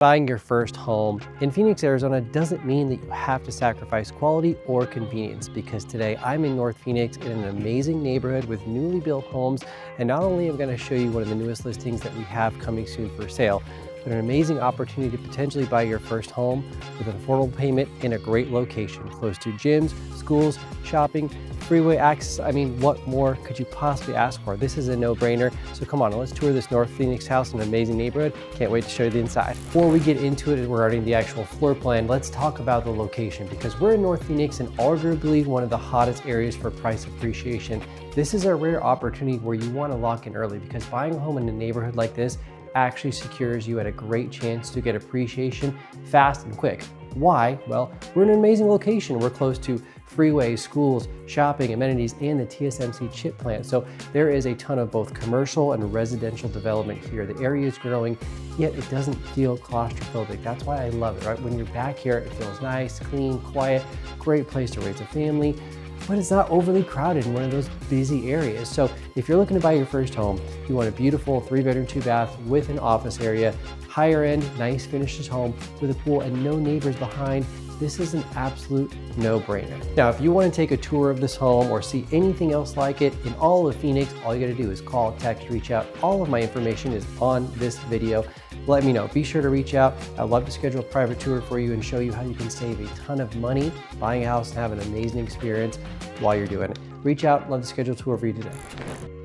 Buying your first home in Phoenix, Arizona doesn't mean that you have to sacrifice quality or convenience, because today I'm in North Phoenix in an amazing neighborhood with newly built homes. And not only am I going to show you one of the newest listings that we have coming soon for sale, but an amazing opportunity to potentially buy your first home with an affordable payment in a great location, close to gyms, schools, shopping, freeway access. I mean, what more could you possibly ask for? This is a no-brainer. So come on, let's tour this North Phoenix house in an amazing neighborhood. Can't wait to show you the inside. Before we get into it regarding the actual floor plan, let's talk about the location, because we're in North Phoenix and arguably one of the hottest areas for price appreciation. This is a rare opportunity where you want to lock in early, because buying a home in a neighborhood like this actually secures you at a great chance to get appreciation fast and quick. Why? Well, we're in an amazing location. We're close to freeways, schools, shopping, amenities, and the TSMC chip plant. So there is a ton of both commercial and residential development here. The area is growing, yet it doesn't feel claustrophobic. That's why I love it, right? When you're back here, it feels nice, clean, quiet, great place to raise a family, but it's not overly crowded in one of those busy areas. So if you're looking to buy your first home, you want a beautiful 3-bedroom, 2-bath with an office area, higher end, nice finished home with a pool and no neighbors behind, this is an absolute no-brainer. Now, if you want to take a tour of this home or see anything else like it in all of Phoenix, all you got to do is call, text, reach out. All of my information is on this video. Let me know. Be sure to reach out. I'd love to schedule a private tour for you and show you how you can save a ton of money buying a house and have an amazing experience while you're doing it. Reach out. Love to schedule a tour for you today.